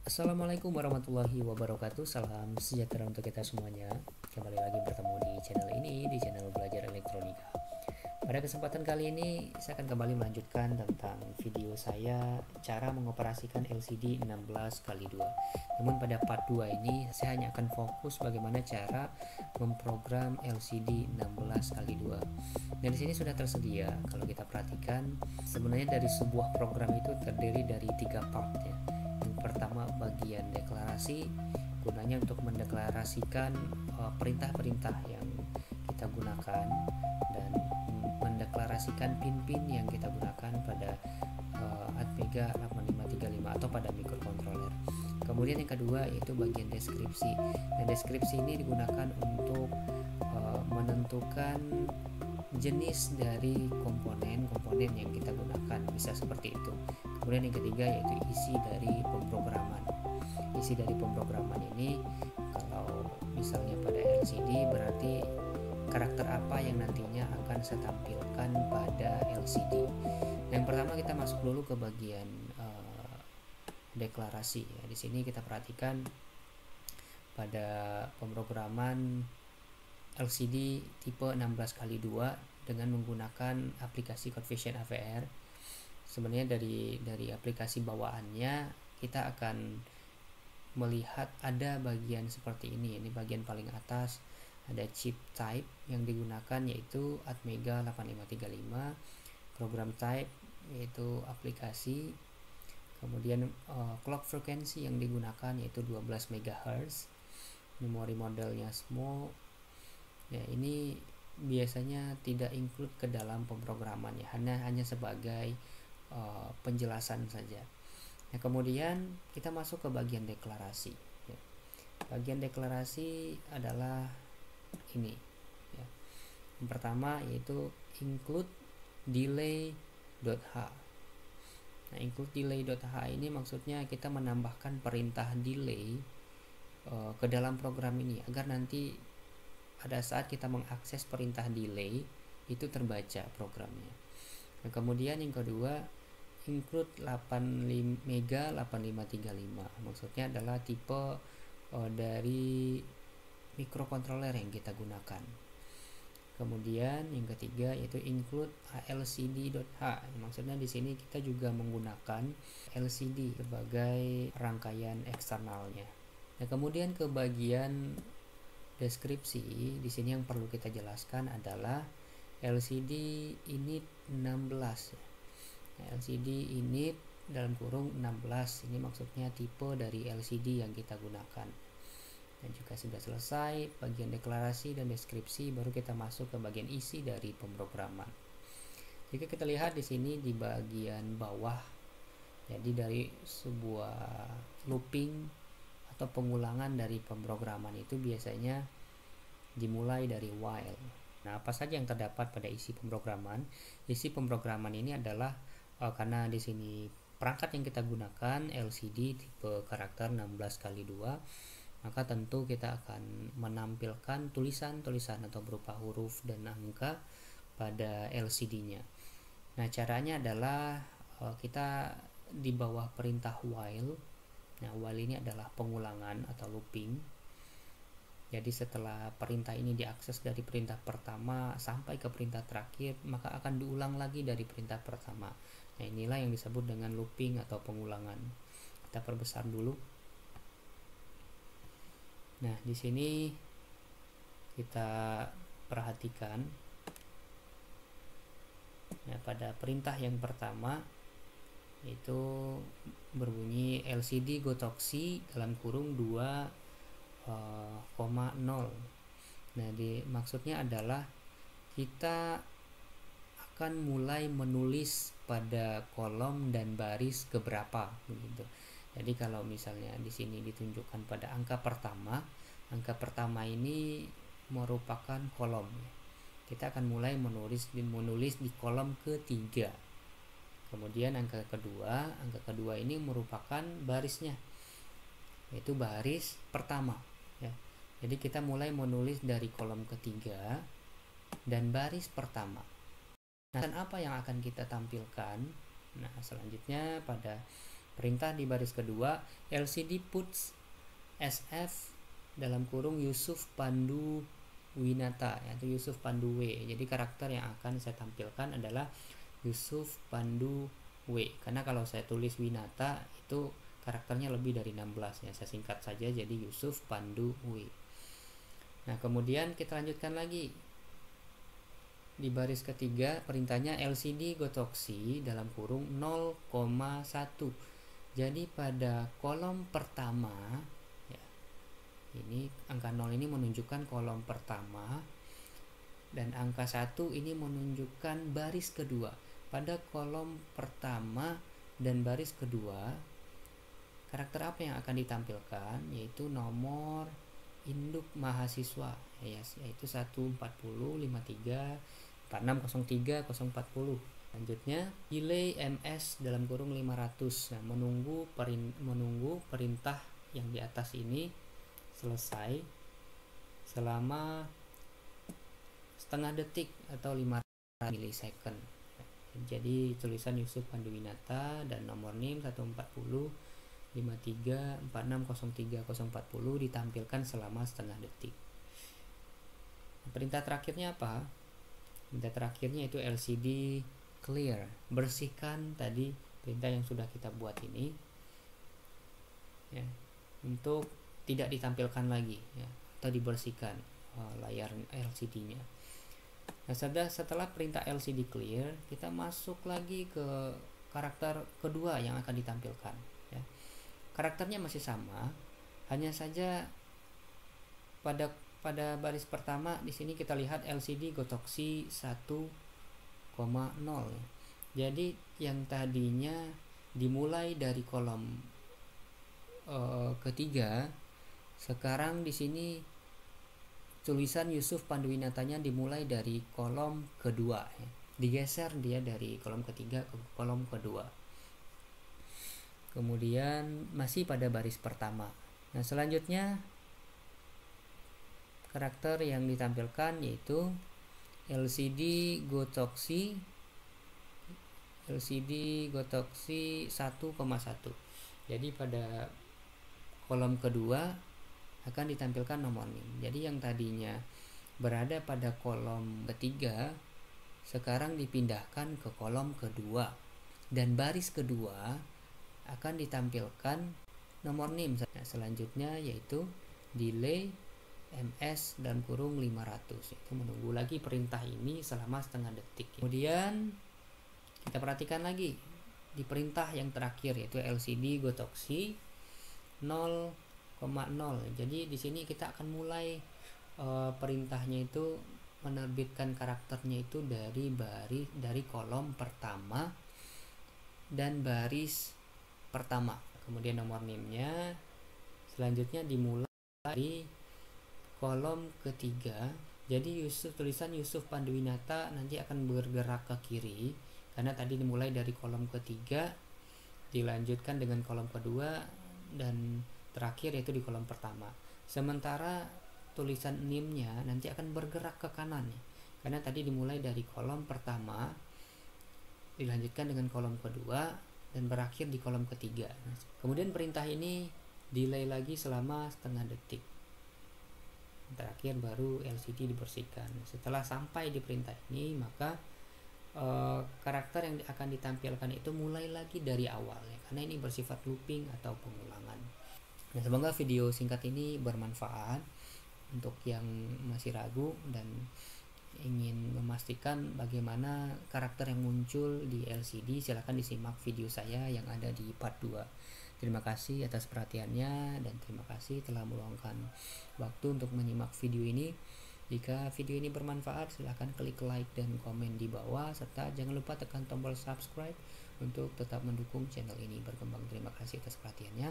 Assalamualaikum warahmatullahi wabarakatuh. Salam sejahtera untuk kita semuanya. Kembali lagi bertemu di channel ini, di channel Belajar Elektronika. Pada kesempatan kali ini saya akan kembali melanjutkan tentang video saya cara mengoperasikan LCD 16x2. Namun pada part 2 ini saya hanya akan fokus bagaimana cara memprogram LCD 16x2. Dan di sini sudah tersedia, kalau kita perhatikan sebenarnya dari sebuah program itu terdiri dari 3 part ya. Pertama, bagian deklarasi, gunanya untuk mendeklarasikan perintah-perintah yang kita gunakan dan mendeklarasikan pin-pin yang kita gunakan pada Atmega 8535 atau pada microcontroller. Kemudian yang kedua yaitu bagian deskripsi. Nah, deskripsi ini digunakan untuk menentukan jenis dari komponen yang kita gunakan, bisa seperti itu. Kemudian yang ketiga yaitu isi dari pemrograman. Isi dari pemrograman ini kalau misalnya pada LCD berarti karakter apa yang nantinya akan saya tampilkan pada LCD. Yang pertama kita masuk dulu ke bagian deklarasi ya. Di sini kita perhatikan pada pemrograman LCD tipe 16x2 dengan menggunakan aplikasi Convision AVR. Sebenarnya dari aplikasi bawaannya kita akan melihat ada bagian seperti ini. Ini bagian paling atas ada chip type yang digunakan yaitu Atmega 8535, program type yaitu aplikasi, kemudian clock frequency yang digunakan yaitu 12 MHz, memori modelnya small. Ya, ini biasanya tidak include ke dalam pemrograman ya, hanya sebagai penjelasan saja. Nah, kemudian kita masuk ke bagian deklarasi ya. Bagian deklarasi adalah ini ya. Yang pertama yaitu include delay.h. Nah, include delay.h ini maksudnya kita menambahkan perintah delay ke dalam program ini agar nanti pada saat kita mengakses perintah delay itu terbaca programnya. Nah, kemudian yang kedua include 85 mega 8535, maksudnya adalah tipe dari microcontroller yang kita gunakan. Kemudian yang ketiga yaitu include alcd.h, maksudnya di sini kita juga menggunakan LCD sebagai rangkaian eksternalnya. Nah, kemudian ke bagian deskripsi, di sini yang perlu kita jelaskan adalah LCD init 16 ya. LCD init dalam kurung 16 ini maksudnya tipe dari LCD yang kita gunakan. Dan jika sudah selesai bagian deklarasi dan deskripsi, baru kita masuk ke bagian isi dari pemrograman. Jika kita lihat di sini di bagian bawah, jadi dari sebuah looping atau pengulangan dari pemrograman itu biasanya dimulai dari while. Nah, apa saja yang terdapat pada isi pemrograman? Isi pemrograman ini adalah karena di sini perangkat yang kita gunakan LCD tipe karakter 16x2, maka tentu kita akan menampilkan tulisan-tulisan atau berupa huruf dan angka pada LCD-nya. Nah, caranya adalah kita di bawah perintah while. Nah, while ini adalah pengulangan atau looping. Jadi setelah perintah ini diakses dari perintah pertama sampai ke perintah terakhir, maka akan diulang lagi dari perintah pertama. Nah, inilah yang disebut dengan looping atau pengulangan. Kita perbesar dulu. Nah, di sini kita perhatikan. Nah, pada perintah yang pertama itu berbunyi LCD gotoksi dalam kurung 2,0. Nah, maksudnya adalah kita akan mulai menulis pada kolom dan baris keberapa begitu. Jadi kalau misalnya di sini ditunjukkan pada angka pertama ini merupakan kolom. Kita akan mulai menulis di kolom ketiga. Kemudian angka kedua ini merupakan barisnya, yaitu baris pertama ya. Jadi kita mulai menulis dari kolom ketiga dan baris pertama. Nah, dan apa yang akan kita tampilkan? Nah, selanjutnya pada perintah di baris kedua, LCD puts SF dalam kurung Yusuf Pandu Winata, yaitu Yusuf Pandu W. Jadi karakter yang akan saya tampilkan adalah Yusuf Pandu W. Karena kalau saya tulis Winata itu karakternya lebih dari 16 ya. Saya singkat saja jadi Yusuf Pandu W. Nah, kemudian kita lanjutkan lagi. Di baris ketiga perintahnya LCD Gotoksi dalam kurung 0,1. Jadi pada kolom pertama, ini angka 0 ini menunjukkan kolom pertama dan angka 1 ini menunjukkan baris kedua. Pada kolom pertama dan baris kedua, karakter apa yang akan ditampilkan? Yaitu nomor induk mahasiswa, yaitu 140 53 4603 040. Selanjutnya delay MS dalam kurung 500. Nah, menunggu perintah yang di atas ini selesai selama setengah detik atau 5 milisecond. Jadi tulisan Yusuf Panduwinata dan nomor NIM 140 53 4603 040 ditampilkan selama setengah detik. Perintah terakhirnya apa? Perintah terakhirnya itu LCD clear, bersihkan tadi perintah yang sudah kita buat ini ya, untuk tidak ditampilkan lagi ya, atau dibersihkan layar LCD-nya. Nah, setelah perintah LCD clear, kita masuk lagi ke karakter kedua yang akan ditampilkan ya. Karakternya masih sama, hanya saja pada baris pertama di sini kita lihat LCD Gotoksi 1,0 ya. Jadi yang tadinya dimulai dari kolom ketiga, sekarang di sini tulisan Yusuf Panduwinatanya dimulai dari kolom kedua ya. Digeser dia dari kolom ketiga ke kolom kedua. Kemudian masih pada baris pertama. Nah, selanjutnya karakter yang ditampilkan yaitu LCD Gotoksi 1,1. Jadi pada kolom kedua akan ditampilkan nomor NIM. Jadi yang tadinya berada pada kolom ketiga sekarang dipindahkan ke kolom kedua, dan baris kedua akan ditampilkan nomor NIM. Nah, selanjutnya yaitu delay MS dan kurung 500, itu menunggu lagi perintah ini selama setengah detik. Kemudian kita perhatikan lagi di perintah yang terakhir yaitu LCD Gotoksi 0,0. Jadi di sini kita akan mulai perintahnya itu menerbitkan karakternya itu dari kolom pertama dan baris pertama. Kemudian nomor NIM-nya selanjutnya dimulai dari kolom ketiga. Jadi tulisan Yusuf Panduwinata nanti akan bergerak ke kiri karena tadi dimulai dari kolom ketiga, dilanjutkan dengan kolom kedua, dan terakhir yaitu di kolom pertama. Sementara tulisan NIM-nya nanti akan bergerak ke kanan ya, karena tadi dimulai dari kolom pertama, dilanjutkan dengan kolom kedua, dan berakhir di kolom ketiga. Kemudian perintah ini delay lagi selama setengah detik. Terakhir baru LCD dibersihkan. Setelah sampai di perintah ini, maka karakter yang akan ditampilkan itu mulai lagi dari awal ya, karena ini bersifat looping atau pengulangan. Nah, semoga video singkat ini bermanfaat untuk yang masih ragu dan ingin memastikan bagaimana karakter yang muncul di LCD. Silahkan disimak video saya yang ada di part 2. Terima kasih atas perhatiannya dan terima kasih telah meluangkan waktu untuk menyimak video ini. Jika video ini bermanfaat, silahkan klik like dan komen di bawah, serta jangan lupa tekan tombol subscribe untuk tetap mendukung channel ini berkembang. Terima kasih atas perhatiannya.